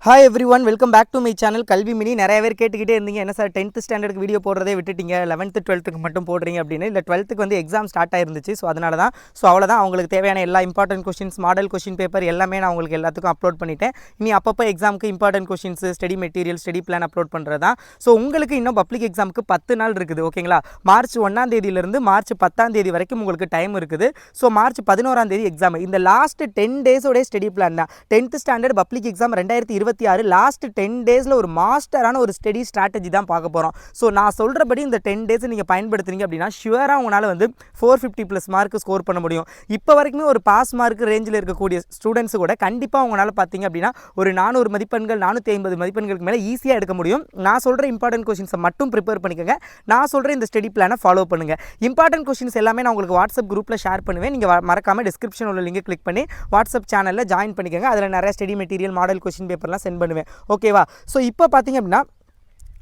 Hi everyone, welcome back to my channel Kalvi Mini. நிறைய பேர் கேட்டுக்கிட்டே இருந்தீங்க, என்ன சார் 10th ஸ்டாண்டர்டுக்கு வீடியோ போடுறதே விட்டுட்டீங்க, 11th 12th மட்டும் போடுறீங்க அப்படின்னு. இல்லை 12th வந்து எக்ஸாம் ஸ்டார்ட் ஆயிருந்துச்சு. ஸோ அதனால தான் அவ்வளோதான். அவங்களுக்கு தேவையான எல்லா important questions, model question paper எல்லாமே நான் உங்களுக்கு எல்லாத்துக்கும் அப்லோட் பண்ணிட்டேன். இனி அப்பப்போ எக்ஸாமுக்கு important questions, study material, study plan upload பண்ணுறது தான். ஸோ உங்களுக்கு இன்னும் பப்ளிக் எக்ஸாமுக்கு 10 நாள் இருக்குது. ஓகேங்களா? மார்ச் 1ஆம் தேதியிலிருந்து மார்ச் 10ஆம் தேதி வரைக்கும் உங்களுக்கு டைம் இருக்குது. ஸோ மார்ச் 11ஆம் தேதி எக்ஸாம். இந்த லாஸ்ட் 10 டேஸோடைய ஸ்டடி பிளான் தான். 10th standard public exam 2026 last 10 டேஸில் ஒரு மாஸ்டரான ஒரு ஸ்டடி ஸ்ட்ராட்டஜி தான் பார்க்க போகிறோம். ஸோ நான் சொல்கிறபடி இந்த 10 டேஸ் நீங்கள் பயன்படுத்துறீங்க அப்படின்னா ஷுவராக உங்களால் வந்து 450+ மார்க் ஸ்கோர் பண்ண முடியும். இப்போ வரைக்குமே ஒரு பாஸ் மார்க் ரேஞ்சில் இருக்கக்கூடிய ஸ்டூடெண்ட்ஸ் கூட கண்டிப்பாக உங்களால் பார்த்தீங்க அப்படின்னா ஒரு 400 மதிப்பெண்கள் 450 மதிப்பெண்களுக்கு மேலே ஈஸியாக எடுக்க முடியும். நான் சொல்கிற இம்பார்ட்டன்ட் கொஷின்ஸை மட்டும் ப்ரிப்பேர் பண்ணிக்கோங்க. நான் சொல்கிற இந்த ஸ்டடி பிளானை ஃபாலோ பண்ணுங்கள். இம்பார்ட்டன்ட் கொஷின்ஸ் எல்லாமே நான் உங்களுக்கு வாட்ஸ்அப் குரூப்பில் ஷேர் பண்ணுவேன். நீங்கள் மறக்காமல் டிஸ்கிரிப்ஷன் உள்ள லிங்கை கிளிக் பண்ணி வாட்ஸ்அப் சேனலில் ஜாயின் பண்ணிக்கோங்க. அதில் நிறைய ஸ்டடி மெட்டீரியல், மாடல் கொஷின் பேப்பர்லாம் சென்ட் பண்ணுவேன். ஓகேவா? ஸோ இப்போ பார்த்தீங்க அப்படின்னா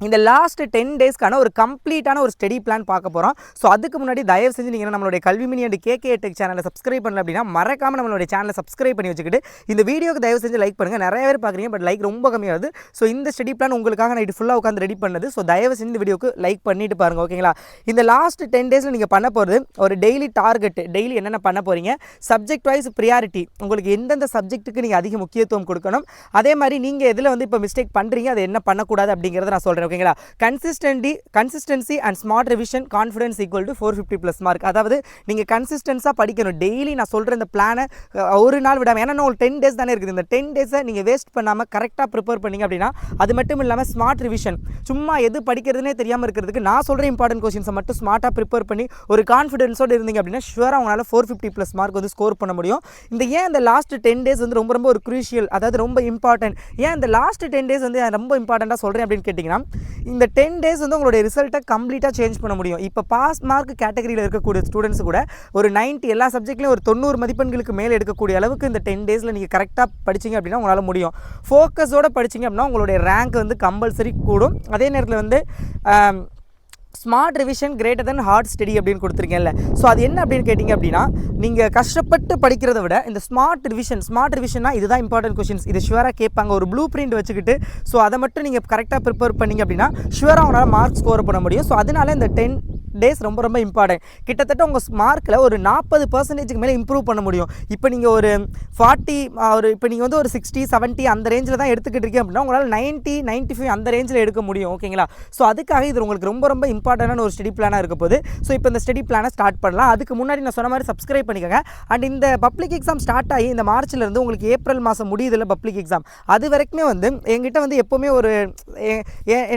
இந்த லாஸ்ட் 10 டேஸ்க்கான ஒரு கம்ப்ளீட்டான ஒரு ஸ்டடி பிளான் பார்க்க போகிறோம். ஸோ அதுக்கு முன்னாடி தயவு செஞ்சு நீங்கள் நம்மளுடைய கல்வி மினி அண்ட் கேகே டெக் சேனலை சப்ஸ்கிரைப் பண்ணல அப்படின்னா மறக்காமல் நம்மளுடைய சேனலை சப்ஸ்கிரைப் பண்ணி வச்சுக்கிட்டு இந்த வீடியோக்கு தயவு செஞ்சு லைக் பண்ணுங்கள். நிறைய பேர் பார்க்குறீங்க, பட் லைக் ரொம்ப கம்மியாகுது. ஸோ இந்த ஸ்டடி பிளான் உங்களுக்காக நைட்டு ஃபுல்லாக உட்காந்து ரெடி பண்ணது. ஸோ தயவு செஞ்சு இந்த வீடியோக்கு லைக் பண்ணிட்டு பாருங்கள். ஓகேங்களா? இந்த லாஸ்ட் 10 டேஸில் நீங்கள் பண்ண போகிறது ஒரு டெய்லி டார்கெட். டெய்லி என்னென்ன பண்ண போகிறீங்க, சப்ஜெக்ட் வைஸ் ப்ரியாரிட்டி, உங்களுக்கு எந்தெந்த சப்ஜெக்ட்டுக்கு நீங்கள் அதிக முக்கியத்துவம் கொடுக்கணும், அதே மாதிரி நீங்கள் எதில் வந்து இப்போ மிஸ்டேக் பண்ணுறீங்க, அதை என்ன பண்ணக்கூடாது அப்படிங்கிறத நான் சொல்கிறேன். ஓகேங்களா? Consistency and smart revision confidence equal to 450+ mark. அதாவது நீங்கள் கன்சிஸ்டன்ஸாக படிக்கணும். டெய்லி நான் சொல்கிற இந்த பிளானை ஒரு நாள் விடாமல், ஏன்னா ஒரு 10 டேஸ் தானே இருக்குது. இந்த 10 டேஸை நீங்கள் வேஸ்ட் பண்ணாமல் கரெக்டாக ப்ரிப்பேர் பண்ணிங்க அப்படின்னா, அது மட்டும் இல்லாமல் ஸ்மார்ட் ரிவிஷன், சும்மா எது படிக்கிறதுனே தெரியாமல் இருக்கிறதுக்கு நான் சொல்கிற இம்பார்ட்டன்ட் கொஷின்ஸை மட்டும் ஸ்மார்ட்டாக ப்ரிப்பேர் பண்ணி ஒரு கான்ஃபிடன்ஸோடு இருந்தீங்க அப்படின்னா ஷுவராக உங்களால் 450+ மார்க் வந்து ஸ்கோர் பண்ண முடியும். இந்த லாஸ்ட் 10 டேஸ் வந்து ரொம்ப ரொம்ப ஒரு க்ரூஷியல், அதாவது ரொம்ப இம்பார்ட்டன்ட். ஏன் இந்த லாஸ்ட் 10 டேஸ் வந்து ரொம்ப இம்பார்ட்டண்ட்டாக சொல்கிறேன் அப்படின்னு கேட்டிங்கன்னா, இந்த 10 டேஸ் வந்து உங்களுடைய ரிசல்ட்டை கம்ப்ளீட்டாக சேஞ்ச் பண்ண முடியும். இப்போ பாஸ் மார்க் கேட்டகரியில் இருக்கக்கூடிய ஸ்டூடெண்ட்ஸ் கூட ஒரு 90 எல்லா சப்ஜெக்ட்லையும் ஒரு 90 மதிப்பெண்களுக்கு மேலே எடுக்கக்கூடிய அளவுக்கு இந்த 10 டேஸில் நீங்கள் கரெக்டாக படிச்சிங்க அப்படின்னா உங்களால் முடியும். ஃபோக்கஸோடு படிச்சிங்க அப்படின்னா உங்களுடைய ரேங்க் வந்து கம்பல்சரி கூடும். அதே நேரத்தில் வந்து smart revision greater than hard study அப்படின்னு கொடுத்துருக்கேன்ல. ஸோ அது என்ன அப்படின்னு கேட்டிங்க அப்படின்னா, நீங்கள் கஷ்டப்பட்டு படிக்கிறத விட இந்த ஸ்மார்ட் ரிவிஷன்னா இதுதான் இம்பார்ட்டன்ட் கொஷின்ஸ், இது ஷுவராக கேட்பாங்க. ஒரு ப்ளூ பிரிண்ட் வச்சுக்கிட்டு ஸோ அதை மட்டும் நீங்கள் கரெக்டாக ப்ரிப்பேர் பண்ணிங்க அப்படின்னா ஷுவராக உங்களால் மார்க் ஸ்கோர் பண்ண முடியும். ஸோ அதனால இந்த 10 டேஸ் ரொம்ப ரொம்ப இம்பார்ட்டன்ட். கிட்டத்தட்ட உங்கள் மார்க்கில் ஒரு 40% மேலே இம்ப்ரூவ் பண்ண முடியும். இப்போ நீங்கள் ஒரு 40 இப்போ நீங்கள் வந்து ஒரு 60 70 அந்த ரேஞ்சில் தான் எடுத்துக்கிட்டு இருக்கீங்க அப்படின்னா உங்களால் 90 95 அந்த ரேஞ்சில் எடுக்க முடியும். ஓகேங்களா? ஸோ அதுக்காக இது உங்களுக்கு ரொம்ப ரொம்ப இம்பார்ட்டண்டான ஒரு ஸ்டடி பிளானாக இருக்க போது. ஸோ இப்போ இந்த ஸ்டடி பிளானை ஸ்டார்ட் பண்ணலாம். அதுக்கு முன்னாடி நான் சொன்ன மாதிரி சப்ஸ்கிரைப் பண்ணிக்கோங்க. அண்ட் இந்த பப்ளிக் எக்ஸாம் ஸ்டார்ட் ஆகி இந்த மார்ச்லேருந்து உங்களுக்கு ஏப்ரல் மாதம் முடியுதில்ல பப்ளிக் எக்ஸாம், அது வரைக்குமே வந்து என்கிட்ட வந்து எப்போவுமே ஒரு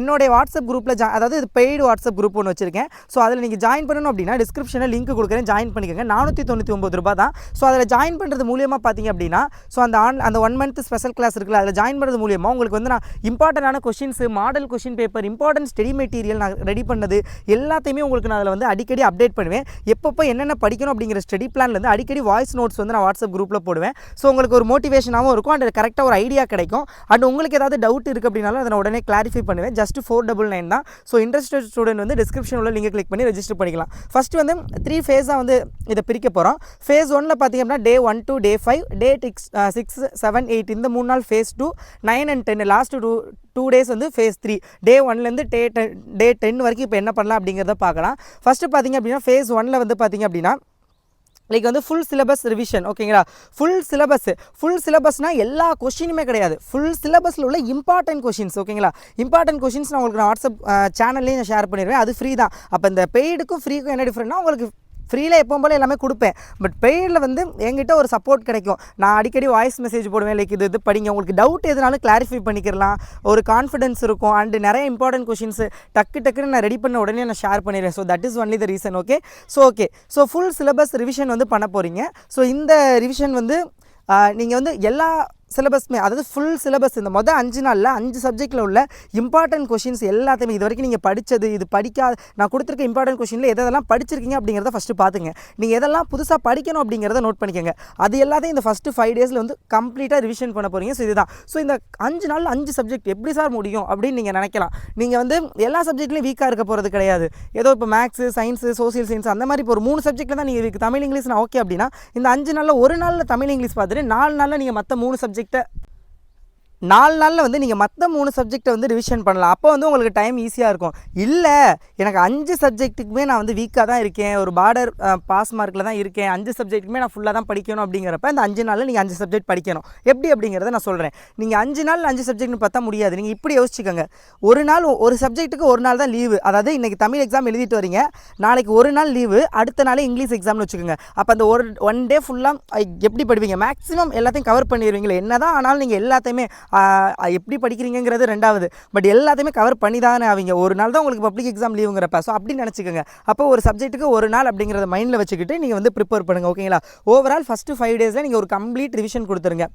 என்னுடைய வாட்ஸ்அப் குரூப்பில் அதாவது இது பெய்டு வாட்ஸ்அப் குரூப் ஒன்று வச்சுருக்கேன். ஸோ அதில் நீங்கள் ஜாயின் பண்ணணும் அப்படின்னா டிஸ்கிரிப்ஷனில் லிங்க் கொடுக்குறேன், ஜாயின் பண்ணிக்கோங்க. 499 ரூபா தான். ஸோ அதில் ஜாயின் பண்ணுறது மூலியமாக பார்த்தீங்க அப்படின்னா ஸோ அந்த 1 மந்த் ஸ்பெஷல் கிளாஸ் இருக்குல்ல, அதில் ஜாயின் பண்ணுறது மூலியமாக உங்களுக்கு வந்து நான் இம்பார்ட்டண்டான questions, model question paper, important study material நான் ரெடி பண்ணது எல்லாத்தையுமே உங்களுக்கு நான் அதில் வந்து அடிக்கடி அப்டேட் பண்ணுவேன். எப்பப்போ என்னென்ன படிக்கணும் அப்படிங்கிற ஸ்டடி பிளான்லேருந்து அடிக்கடி வாய்ஸ் நோட்ஸ் வந்து நான் வாட்ஸ்அப் குரூப்பில் போடுவேன். ஸோ உங்களுக்கு ஒரு மோட்டிவேஷனாகவும் இருக்கும் அண்ட் கரெக்டாக ஒரு ஐடியா கிடைக்கும். அண்ட் உங்களுக்கு ஏதாவது டவுட் இருக்குது அப்படின்னாலும் அதை நான் உடனே கிளாரிஃபை பண்ணுவேன். ஜஸ்ட் 499 தான். ஸோ இன்ட்ரெஸ்டட் ஸ்டூடெண்ட் வந்து டிஸ்கிரிப்ஷன் உள்ள லிங்கை கிளிக் பண்ணி ரெஜிஸ்டர் பண்ணிக்கலாம். ஃபஸ்ட்டு வந்து 3 ஃபேஸாக வந்து இதை பிரிக்க போகிறோம். ஃபேஸ் 1ல் பார்த்தீங்க அப்படின்னா Day 1 to Day 5, Day 6, 7, 8 இந்த 3 நாள் ஃபேஸ் 2, 9 and 10 லாஸ்ட் 2 டேஸ் வந்து ஃபேஸ் 3. Day 1லேருந்து Day 10 வரைக்கும் இப்போ என்ன பண்ணலாம் அப்படிங்கிறத பார்க்கலாம். ஃபஸ்ட்டு பார்த்தீங்க அப்படின்னா ஃபேஸ் 1ல் வந்து பார்த்தீங்க அப்படின்னா லைக் வந்து ஃபுல் சிலபஸ் ரிவிஷன். ஓகேங்களா? ஃபுல் சிலபஸ்னால் எல்லா கொஷினுமே கிடையாது. ஃபுல் சிலபஸில் உள்ள இம்பார்ட்டன்ட் கொஷின்ஸ். ஓகேங்களா? இம்பார்ட்டன்ட் கொஷின்ஸ் நான் உங்களுக்கு வாட்ஸ்அப் சேனல்லையும் நான் ஷேர் பண்ணிடுவேன். அது ஃப்ரீ தான். அப்போ இந்த பெய்டுக்கும் ஃப்ரீக்கும் என்ன டிஃப்ரெண்ட்னா, உங்களுக்கு ஃப்ரீயில் எப்பவும் போல் எல்லாமே கொடுப்பேன். பட் பெய்டில் வந்து என்கிட்ட ஒரு சப்போர்ட் கிடைக்கும். நான் அடிக்கடி வாய்ஸ் மெசேஜ் போடுவேன், லைக் இது படிங்க, உங்களுக்கு டவுட் எதுனாலும் கிளாரிஃபை பண்ணிக்கலாம், ஒரு கான்ஃபிடன்ஸ் இருக்கும். அண்டு நிறைய இம்பார்ட்டன்ட் கொஷின்ஸு டக்குன்னு நான் ரெடி பண்ண உடனே நான் ஷேர் பண்ணிடுவேன். So that is only the reason. So full syllabus revision வந்து பண்ண போகிறீங்க. ஸோ இந்த ரிவிஷன் வந்து நீங்கள் வந்து எல்லா சிலபஸ்மே, அதாவது ஃபுல் சிலபஸ் இந்த மொதல் 5 நாளில் 5 சப்ஜெக்டில் உள்ள இம்பார்ட்டன்ட் கொஷின்ஸ் எல்லாத்தையுமே இது வரைக்கும் நீங்கள் படித்தது, இது படிக்காத நான் கொடுத்துருக்க இம்பார்ட்டன்ட் கொஷினில் எதெல்லாம் படிச்சிருக்கீங்க அப்படிங்கிறத ஃபஸ்ட்டு பார்த்துங்க. நீங்கள் எதெல்லாம் புதுசாக படிக்கணும் அப்படிங்கிறத நோட் பண்ணிக்கோங்க. அது எல்லாத்தையும் இந்த ஃபஸ்ட்டு 5 டேஸில் வந்து கம்ப்ளீட்டாக ரிவிஷன் பண்ண போகிறீங்க. ஸோ இதுதான். ஸோ இந்த 5 நாளில் 5 சப்ஜெக்ட் எப்படி சார் முடியும் அப்படின்னு நீங்கள் நினைக்கலாம். நீங்கள் வந்து எல்லா சப்ஜெக்ட்லையும் வீக்காக இருக்க போகிறது கிடையாது. ஏதோ இப்போ மேக்ஸு, சயின்ஸு, சோசியல் சயின்ஸ் அந்த மாதிரி இப்போ ஒரு 3 சப்ஜெக்ட்டில் தான் நீங்கள் தமிழ் இங்கிலீஷ் நான் ஓகே அப்படின்னா இந்த 5 நாளில் ஒரு நாளில் தமிழ் இங்கிலீஷ் பார்த்துட்டு 4 நாளில் நீங்கள் மற்ற 3 சப்ஜெக்ட்டை 4 நாளில் வந்து நீங்கள் மற்ற 3 சப்ஜெக்டை வந்து ரிவிஷன் பண்ணலாம். அப்போ வந்து உங்களுக்கு டைம் ஈஸியாக இருக்கும். இல்லை எனக்கு 5 சப்ஜெக்ட்டுக்குமே நான் வந்து வீக்காக தான் இருக்கேன், ஒரு பார்டர் பாஸ் மார்க்கில் தான் இருக்கேன், 5 சப்ஜெக்ட்டுக்குமே நான் ஃபுல்லாக தான் படிக்கணும் அப்படிங்கிறப்ப இந்த 5 நாளில் நீங்கள் 5 சப்ஜெக்ட் படிக்கணும். எப்படி அப்படிங்கிறத நான் சொல்கிறேன். நீங்கள் 5 நாள் 5 சப்ஜெக்ட்னு பார்த்தா முடியாது. நீங்கள் இப்படி யோசிச்சுக்கோங்க. ஒரு நாள் ஒரு சப்ஜெக்ட்டுக்கு ஒரு நாள் தான் லீவு. அதாவது இன்றைக்கி தமிழ் எக்ஸாம் எழுதிட்டு வரீங்க, நாளைக்கு ஒரு நாள் லீவு, அடுத்த நாளே இங்கிலீஷ் எக்ஸாம்னு வச்சுக்கோங்க. அப்போ அந்த ஒன் டே ஃபுல்லாக எப்படி படிப்பீங்க? மேக்ஸிமம் எல்லாத்தையும் கவர் பண்ணிடுவீங்களே. என்ன தான் ஆனாலும் நீங்கள் எல்லாத்தையுமே எப்படி படிக்கிறீங்கிறது ரெண்டாவது, பட் எல்லாத்தையுமே கவர் பண்ணி தானே ஆவீங்க. ஒரு நாள் தான் உங்களுக்கு பப்ளிக் எக்ஸாம் லீவுங்கிறப்ப. ஸோ அப்படி நினச்சிக்கோங்க. அப்போ ஒரு சப்ஜெக்ட்டுக்கு ஒரு நாள் அப்படிங்கிறத மைண்டில் வச்சுக்கிட்டு நீங்கள் வந்து ப்ரிப்பேர் பண்ணுங்கள். ஓகேங்களா? ஓவரால் ஃபஸ்ட்டு 5 டேஸில் நீங்கள் ஒரு கம்ப்ளீட் ரிவிஷன் கொடுத்துருங்க.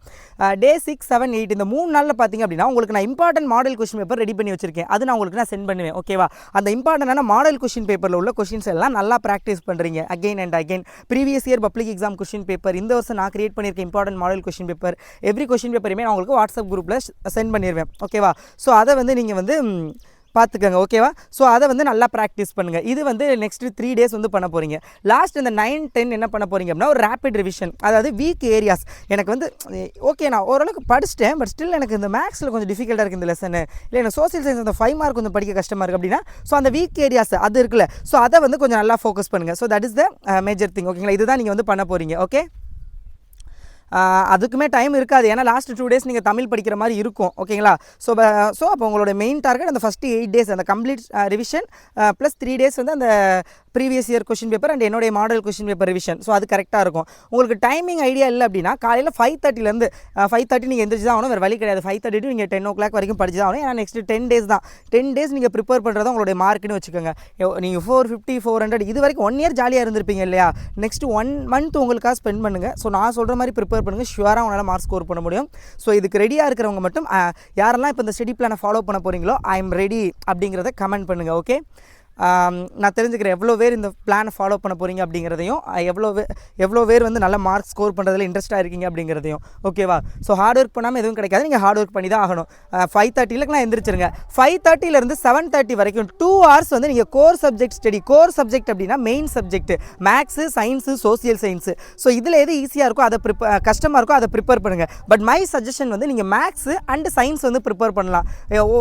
டே 6, 7, 8 இந்த 3 நாளில் பார்த்தீங்க அப்படின்னா உங்களுக்கு நான் important model question paper ready பண்ணி வச்சிருக்கேன். அது நான் உங்களுக்கு சென்ட் பண்ணுவேன். ஓகேவா? அந்த இம்பார்ட்டன்டான மாடல் கொஸ்டின் பேப்பரில் உள்ள கொஸ்டின்ஸ் எல்லாம் நல்லா ப்ராக்டிஸ் பண்ணுறீங்க. Again and again previous year public exam question paper, இந்த வருஷம் நான் கிரியேட் பண்ணியிருக்கேன் important model question paper, every question பேப்பரையுமே நான் உங்களுக்கு வாட்ஸ்அப் குரூப்பில் சென்ட் பண்ணிடுவேன். ஓகேவா? ஸோ அதை வந்து நீங்கள் வந்து பார்த்துக்கோங்க. ஓகேவா? ஸோ அதை வந்து நல்லா ப்ராக்டிஸ் பண்ணுங்கள். இது வந்து நெக்ஸ்ட்டு 3 டேஸ் வந்து பண்ண போகிறீங்க. லாஸ்ட் இந்த 9, 10 என்ன பண்ண போகிறீங்க அப்படின்னா ஒரு ரேபிட் ரிவிஷன். அதாவது வீக் ஏரியாஸ் எனக்கு வந்து ஓகே நான் ஓரளவுக்கு படிச்சிட்டேன், பட் ஸ்டில் எனக்கு இந்த மேக்ஸில் கொஞ்சம் டிஃபிகல்ட்டாக இருக்குது இந்த லெசனு, இல்லை எனக்கு சோசியல் சயின்ஸ் அந்த 5 மார்க் கொஞ்சம் படிக்க கஷ்டமாக இருக்குது அப்படின்னா ஸோ அந்த வீக் ஏரியாஸ் அது இருக்குல்ல, ஸோ அதை வந்து கொஞ்சம் நல்லா ஃபோக்கஸ் பண்ணுங்கள். So that is the major thing. ஓகேங்களா? இதுதான் நீங்கள் வந்து பண்ண போகிறீங்க. ஓகே, அதுக்குமே டைம் இருக்காது. ஏன்னா லாஸ்ட் 2 டேஸ் நீங்கள் தமிழ் படிக்கிற மாதிரி இருக்கும். ஓகேங்களா? ஸோ அப்போ உங்களோட மெயின் டார்கெட் அந்த ஃபஸ்ட்டு 8 டேஸ் அந்த கம்ப்ளீட் ரிவிஷன் ப்ளஸ் 3 டேஸ் வந்து அந்த previous year question paper and என்னுடைய model question paper revision. So அது கரெக்டாக இருக்கும். உங்களுக்கு டைமிங் ஐடியா இல்லை அப்படின்னா காலையில் 5:30 5:30 நீங்கள் எந்திரிச்சு தான் ஆகணும், வேறு வழி கிடையாது. 5:30 to நீங்கள் 10 o'clock வரைக்கும் படிச்சு தான் ஆகணும். ஏன்னா நெக்ஸ்ட் 10 டேஸ் தான். 10 டேஸ் நீங்கள் ப்ரிப்பேர் பண்ணுறதா உங்களுடைய மார்க்குன்னு வச்சுக்கோங்க. நீங்கள் 450, 400 இது வரைக்கும் 1 இயர் ஜாலியாக இருந்திருப்பீங்க இல்லையா? நெக்ஸ்ட் 1 மந்த் உங்களுக்காக ஸ்பெண்ட் பண்ணுங்கள். ஸோ நான் சொல்கிற மாதிரி ப்ரிப்பேர் பண்ணுங்கள். ஷுவராக உங்களால் மார்க் ஸ்கோர் பண்ண முடியும். ஸோ இதுக்கு ரெடியாக இருக்கிறவங்க மட்டும் யாரெல்லாம் இப்போ இந்த ஸ்டடி பிளானை ஃபாலோ பண்ண போகிறீங்களோ ஐ எம் ரெடி அப்படிங்கிறத கமெண்ட் பண்ணுங்கள். ஓகே, நான் தெரிஞ்சுக்கிறேன் எவ்வளோ பேர் இந்த பிளானை ஃபாலோ பண்ண போகிறீங்க அப்படிங்கிறதையும், எவ்வளோ பேர் வந்து நல்ல மார்க் ஸ்கோர் பண்ணுறதுல இன்ட்ரெஸ்ட்டாக இருக்கீங்க அப்படிங்கிறதையும். ஓகேவா? ஸோ ஹார்ட் ஒர்க் பண்ணாமல் எதுவும் கிடைக்காது. நீங்கள் ஹார்ட் ஒர்க் பண்ணி தான் ஆகணும். 5:30 எந்திரிச்சிருங்க. 5:30 7:30 வரைக்கும் 2 hours வந்து நீங்கள் core subject study. Core subject அப்படின்னா main subject maths, science, social science. So இதில் எது ஈஸியாக இருக்கோ அதை கஷ்டமாக இருக்கோ அதை ப்ரிப்பேர் பண்ணுங்கள். பட் மை சஜஷன் வந்து நீங்கள் மேக்ஸு அண்ட் சயின்ஸ் வந்து ப்ரிப்பேர் பண்ணலாம்.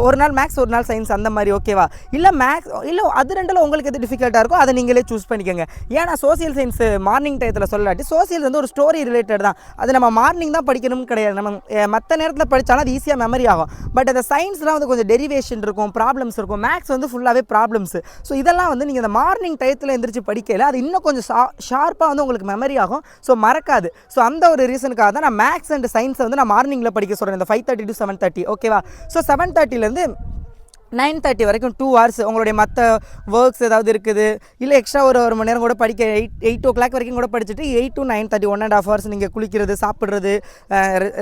ஒரு நாள் மேக்ஸ் ஒரு நாள் சயின்ஸ் அந்த மாதிரி. ஓகேவா? இல்லை மேக்ஸ் இல்லை அது ரெண்டில் உங்களுக்கு எது டிஃபிகல்ட்டாக இருக்கோ அதை நீங்களே சூஸ் பண்ணிக்கோங்க. ஏன்னா சோசியல் சயின்ஸ் மார்னிங் டயத்தில் சொல்லாட்டி சோசியல் வந்து ஒரு ஸ்டோரி ரிலேட்டட் தான். அது நம்ம மார்னிங் தான் படிக்கணும்னு கிடையாது. நம்ம மற்ற நேரத்தில் படித்தாலும் அது ஈஸியாக மெமரி ஆகும். பட் அந்த சயின்ஸ்லாம் வந்து கொஞ்சம் டெரிவேஷன் இருக்கும், ப்ராப்ளம்ஸ் இருக்கும். மேக்ஸ் வந்து ஃபுல்லாகவே ப்ராப்ளம்ஸ். ஸோ இதெல்லாம் வந்து நீங்கள் இந்த மார்னிங் டயத்தில் எந்திரிச்சு படிக்கல அது இன்னும் கொஞ்சம் ஷார்ப்பாக வந்து உங்களுக்கு மெமரி ஆகும். ஸோ மறக்காது. ஸோ அந்த ஒரு ரீசனுக்காக தான் நான் மேக்ஸ் அண்ட் சயின்ஸை வந்து நான் மார்னிங்கில் படிக்க சொல்கிறேன், இந்த 5:30 to 7:30. ஓகேவா? ஸோ 7:30 9:30 வரைக்கும் 2 hours உங்களுடைய மற்ற ஒர்க்ஸ் ஏதாவது இருக்குது, இல்லை எக்ஸ்ட்ரா ஒரு மணி நேரம் கூட படிக்க 8 o'clock வரைக்கும் கூட படிச்சுட்டு 8 to 9:30 1.5 hours நீங்கள் குளிக்கிறது, சாப்பிட்றது,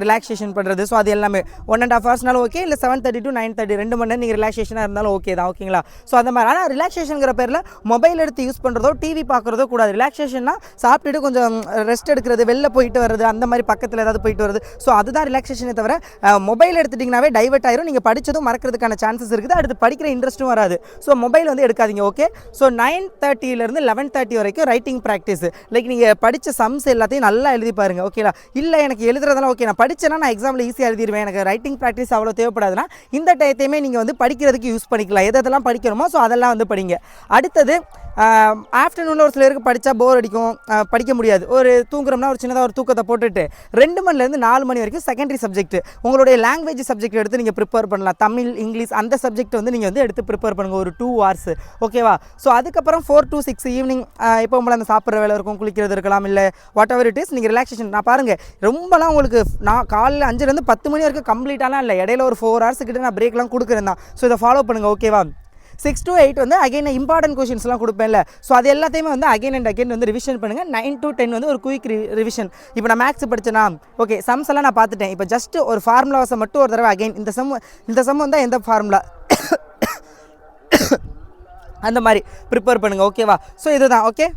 ரிலாக்ஸேஷன் பண்ணுறது. ஸோ அது எல்லாமே 1.5 hoursனாலும் ஓகே, இல்லை 7:30 to 9:30 2 மணி நேரம் நீங்கள் ரிலாக்ஸேஷனாக இருந்தாலும் ஓகே தான். ஓகேங்களா? ஸோ அந்த மாதிரி. ஆனால் ரிலாக்ஸேஷனுங்கிற பேரில் மொபைல் எடுத்து யூஸ் பண்ணுறதோ டிவி பார்க்குறதோ கூடாது. ரிலாக்ஸேஷன்னா சாப்பிட்டுட்டு கொஞ்சம் ரெஸ்ட் எடுக்கிறது, வெளில போயிட்டு வர்றது, அந்த மாதிரி பக்கத்தில் ஏதாவது போயிட்டு வருது. ஸோ அதுதான் ரிலாக்ஸேஷனே தவிர மொபைல் எடுத்துட்டிங்கனாவே டைவர்ட் ஆயிரும். நீங்கள் படித்ததும் மறக்கிறதுக்கான சான்சஸ் இருக்குது, அடுத்து படிக்கிற இன்ட்ரெஸ்ட்டும் வராது. ஸோ மொபைல் வந்து எடுக்காதீங்க. ஓகே, ஸோ 9:30 11:30 வரைக்கும் ரைட்டிங் ப்ராக்டிஸ். லைக் நீங்கள் படித்த சம்ஸ் எல்லாத்தையும் நல்லா எழுதி பாருங்கள். ஓகேலா? இல்லை எனக்கு எழுதுறதெல்லாம் ஓகே, நான் படித்தேன்னா நான் எக்ஸாமில் ஈஸியாக எழுதிடுவேன், எனக்கு ரைட்டிங் ப்ராக்டிஸ் அவ்வளோ தேவைப்படாதுன்னா இந்த டயத்தையுமே நீங்கள் வந்து படிக்கிறதுக்கு யூஸ் பண்ணிக்கலாம். எதெல்லாம் படிக்கணுமோ ஸோ அதெல்லாம் வந்து படிங்க. அடுத்தது ஆஃப்டர்நூனில் ஒரு சிலருக்கு படித்தா போர் அடிக்கும், படிக்க முடியாது. ஒரு தூங்குறோம்னா ஒரு சின்னதாக ஒரு தூக்கத்தை போட்டுட்டு 2 மணிலேருந்து 4 மணி வரைக்கும் செகண்டரி சப்ஜெக்ட் உங்களுடைய லாங்குவேஜ் சப்ஜெக்ட் எடுத்து நீங்கள் ப்ரிப்பேர் பண்ணலாம். தமிழ், இங்கிலீஷ் அந்த சப்ஜெக்ட் வந்து நீங்கள் வந்து எடுத்து ப்ரிப்பேர் பண்ணுங்கள் ஒரு 2 hours. ஓகேவா? ஸோ அதுக்கப்புறம் 4 to 6 ஈவினிங் இப்போ உங்களை அந்த சாப்பிட்ற வேலை இருக்கும், குளிக்கிறது இருக்கலாம், இல்லை வாட் எவர் இட் இஸ், நீங்கள் ரிலாக்ஸேஷன். நான் பாருங்கள் ரொம்பலாம் உங்களுக்கு நான் காலையில் 5லேருந்து 10 மணி வரைக்கும் கம்ப்ளீட்டாலாம் இல்லை, இடையில ஒரு 4 hours கிட்ட நான் பிரேக்லாம் கொடுக்குறேன் தான். ஸோ இதை ஃபாலோ பண்ணுங்கள். ஓகேவா? 6 to 8 வந்து அகைன் இம்பார்ட்டன்ட் கொஷின்ஸ்லாம் கொடுப்பேன்ல, ஸோ அது எல்லாத்தையுமே வந்து அகைன் அண்ட் அகைன் வந்து ரிவிஷன் பண்ணுங்கள். 9 to 10 வந்து ஒரு குயிக் ரிவிஷன். இப்போ நான் மேக்ஸ் படித்தேன்னா ஓகே சம்ஸ் எல்லாம் நான் பார்த்துட்டேன், இப்போ ஜஸ்ட் ஒரு ஃபார்முலாஸை மட்டும் ஒரு தடவை அகைன் இந்த சம் வந்தால் எந்த ஃபார்முலா அந்த மாதிரி ப்ரிப்பேர் பண்ணுங்கள். ஓகேவா? ஸோ இதுதான். ஓகே,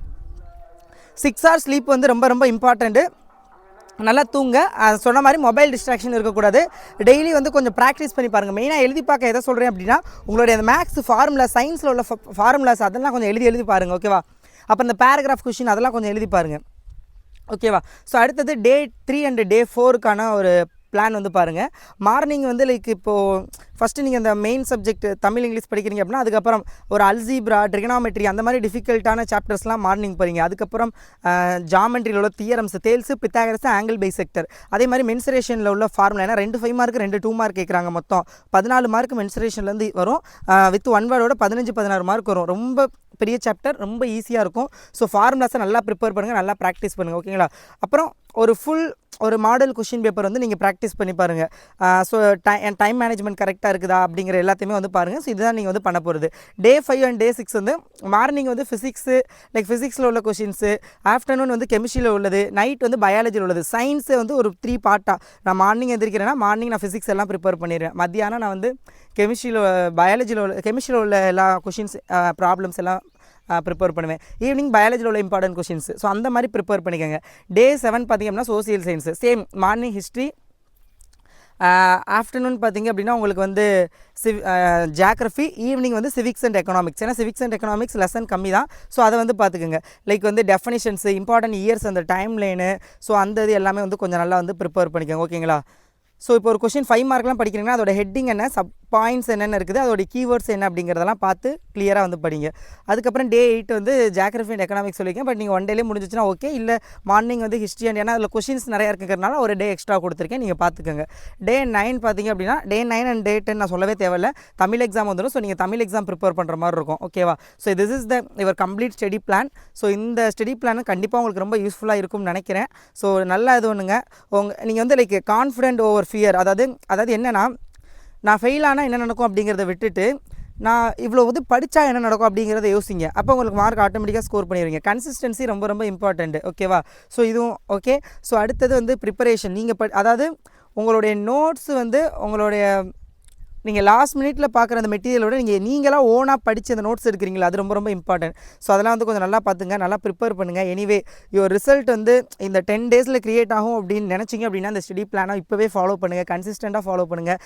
6 hours ஸ்லீப் வந்து ரொம்ப ரொம்ப இம்பார்ட்டண்ட்டு. நல்லா தூங்க. சொன்ன மாதிரி மொபைல் டிஸ்ட்ராக்ஷன் இருக்கக்கூடாது. டெய்லி வந்து கொஞ்சம் ப்ராக்டிஸ் பண்ணி பாருங்கள். மெயினாக எழுதி பார்க்க எதை சொல்கிறேன் அப்படின்னா உங்களுடைய அந்த மேக்ஸ் ஃபார்முலா, சயின்ஸில் உள்ள ஃபார்முலாஸ் அதெல்லாம் கொஞ்சம் எழுதி பாருங்கள். ஓகேவா? அப்போ இந்த பேராகிராஃப் கொஷின் அதெல்லாம் கொஞ்சம் எழுதி பாருங்கள். ஓகேவா? ஸோ அடுத்தது Day 3 and Day 4க்கான ஒரு பிளான் வந்து பாருங்கள். மார்னிங் வந்து லைக் இப்போது ஃபஸ்ட்டு நீங்கள் அந்த மெயின் சப்ஜெக்ட் தமிழ் இங்கிலீஷ் படிக்கிறீங்க அப்படின்னா அதுக்கப்புறம் ஒரு அல்ஜீப்ரா ட்ரிகனாமெட்ரி அந்த மாதிரி டிஃபிகல்ட்டான சாப்டர்ஸ்லாம் மார்னிங் போகிறீங்க. அதுக்கப்புறம் ஜாமெண்ட்ரியில் உள்ள தியரம்ஸ் தேல்ஸு பித்தாகரஸ் ஆங்கிள் பைசெக்டர் அதே மாதிரி மென்சுரேஷனில் உள்ள ஃபார்முலா ஏன்னா 2 5 மார்க்கு 2 2 மார்க் கேட்குறாங்க. மொத்தம் 14 மார்க் மென்சுரேஷன்லேருந்து வரும். வித் 1 வேர்டோட 15 16 மார்க் வரும். ரொம்ப பெரிய சாப்டர், ரொம்ப ஈஸியாக இருக்கும். ஸோ ஃபார்முலாஸை நல்லா ப்ரிப்பேர் பண்ணுங்கள், நல்லா ப்ராக்டிஸ் பண்ணுங்கள். ஓகேங்களா? அப்புறம் ஒரு மாடல் கொஷின் பேப்பர் வந்து நீங்கள் ப்ராக்டிஸ் பண்ணி பாருங்கள். ஸோ டைம் மேனேஜ்மெண்ட் கரெக்டாக இருக்குதா அப்படிங்கிற எல்லாத்தையுமே வந்து பாருங்கள். ஸோ இதுதான் நீங்கள் வந்து பண்ண போகிறது. டே 5 அண்ட் டே 6 வந்து மார்னிங் வந்து ஃபிசிக்ஸு லைக் ஃபிசிக்ஸில் உள்ள கொஷின்ஸு, ஆஃப்டர்நூன் வந்து கெமிஸ்ட்ரியில் உள்ளது, நைட் வந்து பயாலஜியில் உள்ளது. சயின்ஸை வந்து ஒரு 3 பார்ட்டாக நான் மார்னிங் எந்திரிக்கிறேன்னா மார்னிங் நான் ஃபிசிக்ஸ் எல்லாம் ப்ரிப்பேர் பண்ணிடுவேன். மத்தியானம் நான் வந்து கெமிஸ்ட்ரியில் உள்ள எல்லா கொஷின்ஸ் ப்ராப்ளம்ஸ் எல்லாம் ப்ரிப்பேர் பண்ணுவேன். ஈவினிங் பயாலஜியில் உள்ள இம்பார்ட்டன்ட் கொஷின்ஸ். ஸோ அந்த மாதிரி ப்ரிப்பேர் பண்ணிக்கோங்க. டே 7 பார்த்திங்க அப்படின்னா social science same morning history, afternoon பார்த்திங்க அப்படின்னா உங்களுக்கு வந்து ஜியாகிரஃபி, ஈவினிங் வந்து சிவிக்ஸ் அண்ட் எக்கனாமிக்ஸ். ஏன்னா சிவிக்ஸ் அண்ட் எக்கனாமிக்ஸ் லெசன் கம்மி தான். ஸோ அதை வந்து பார்த்துக்குங்க. லைக் வந்து டெஃபனிஷன்ஸு, இம்பார்ட்டன்ட் இயர்ஸ், அந்த டைம் லைனு, ஸோ அந்த இது எல்லாமே வந்து கொஞ்சம் நல்லா வந்து ப்ரிப்பேர் பண்ணிக்கோங்க. ஓகேங்களா? ஸோ இப்போ ஒரு கொஷின் 5 மார்க்லாம் படிக்கிறீங்கன்னா அதோட ஹெட்டிங் என்ன, சப் பாயிண்ட்ஸ் என்னென்ன இருக்குது, அதோட கீவேர்ட்ஸ் என்ன அப்படிங்கிறதெல்லாம் பார்த்து கிளியராக வந்து படிங்க. அதுக்கப்புறம் டே 8 வந்து ஜியாகிரஃபி அண்ட் எக்கனாமிக்ஸ் சொல்லியிருக்கேன். பட் நீங்கள் 1 டேலேயே முடிஞ்சிச்சுன்னா ஓகே. இல்லை மார்னிங் வந்து ஹிஸ்ட்ரி அண்ட் ஏன்னா அதில் கொஷின்ஸ் நிறையா இருக்கிறதுனால ஒரு டே எக்ஸ்ட்ரா கொடுத்துருக்கேன், நீங்கள் பார்த்துக்கோங்க. டே 9 பார்த்தீங்க அப்படின்னா டே 9 அண்ட் டே 10 நான் சொல்லவே தேவையில்லை, தமிழ் எக்ஸாம் வந்துடும். ஸோ நீங்கள் தமிழ் எக்ஸாம் ப்ரிப்பேர் பண்ணுற மாதிரி இருக்கும். ஓகேவா? So this is your complete study plan. So இந்த ஸ்டடி பிளான் கண்டிப்பாக உங்களுக்கு ரொம்ப யூஸ்ஃபுல்லாக இருக்கும்னு நினைக்கிறேன். ஸோ நல்லா இது ஒன்றுங்க. நீங்கள் வந்து லைக் கான்ஃபிடென்ட் ஓவர் ஃபியர், அதாவது என்னென்னா நான் ஃபெயில் ஆனால் என்ன நடக்கும் அப்படிங்கிறத விட்டுட்டு நான் இவ்வளோ வந்து படித்தா என்ன நடக்கும் அப்படிங்கிறத யோசிங்க. அப்போ உங்களுக்கு மார்க் ஆட்டோமேட்டிக்காக ஸ்கோர் பண்ணிடுவீங்க. கன்சிஸ்டன்சி ரொம்ப ரொம்ப இம்பார்ட்டண்ட். ஓகேவா? ஸோ இதுவும் ஓகே. ஸோ அடுத்தது வந்து ப்ரிப்பரேஷன். நீங்கள் அதாவது உங்களுடைய நோட்ஸ் வந்து நீங்கள் லாஸ்ட் மினிட்ல பார்க்குற அந்த மெட்டீரியலோட நீங்களாக ஓனாக படித்து அந்த நோட்ஸ் எடுக்கிறீங்களா, அது ரொம்ப ரொம்ப இம்பார்ட்டன்ட். ஸோ அதெல்லாம் வந்து கொஞ்சம் நல்லா பார்த்துங்க, நல்லா ப்ரிப்பேர் பண்ணுங்கள். எனிவே யுவர் ரிசல்ட் வந்து இந்த 10 டேஸில் க்ரியேட் ஆகும் அப்படின்னு நினச்சிங்க அப்படின்னா அந்த ஸ்டடி பிளானை இப்போவே ஃபாலோ பண்ணுங்கள், கன்சிஸ்டண்ட்டாக ஃபாலோ பண்ணுங்கள்.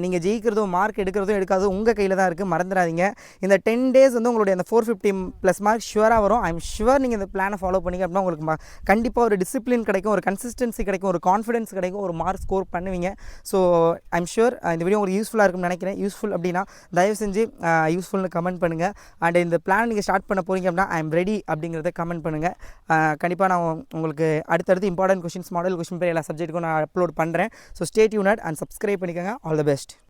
நீங்கள் ஜெயிக்கிறதும் மார்க் எடுக்கிறதும் எடுக்காதும் உங்கள் கையில் தான் இருக்குது, மறந்துடாதீங்க. இந்த 10 டேஸ் வந்து உங்களுடைய அந்த 450+ மார்க் ஷுவராக வரும். ஐம் ஷுவர் நீங்கள் இந்த பிளானை ஃபாலோ பண்ணிங்க அப்படின்னா உங்களுக்கு கண்டிப்பாக ஒரு டிசிப்ளின் கிடைக்கும், ஒரு கன்சிஸ்டன்சி கிடைக்கும், ஒரு கான்ஃபிடன்ஸ் கிடைக்கும், ஒரு மார்க் ஸ்கோர் பண்ணுவீங்க. ஸோ ஐம் ஷுர் இந்த வீடியோ உங்களுக்கு யூஸ்ஃபுல்லாக இருக்கும்னு நினைக்கிறேன். யூஸ்ஃபுல் அப்படின்னா தயவு செஞ்சு யூஸ்ஃபுல்னு கமெண்ட் பண்ணுங்கள். அண்ட் இந்த பிளான் நீங்கள் ஸ்டார்ட் பண்ண போகிறீங்க அப்படின்னா ஐ எம் ரெடி அப்படிங்கிறத கமெண்ட் பண்ணுங்கள். கண்டிப்பாக நான் உங்களுக்கு அடுத்தடுத்து இம்பார்ட்டன்ட் கொஷின்ஸ், மாடல் கொஷின் பேர் எல்லா சப்ஜெக்ட்டுக்கும் நான் அப்லோட் பண்ணுறேன். So stay tuned and subscribe பண்ணிக்கோங்க. All the best.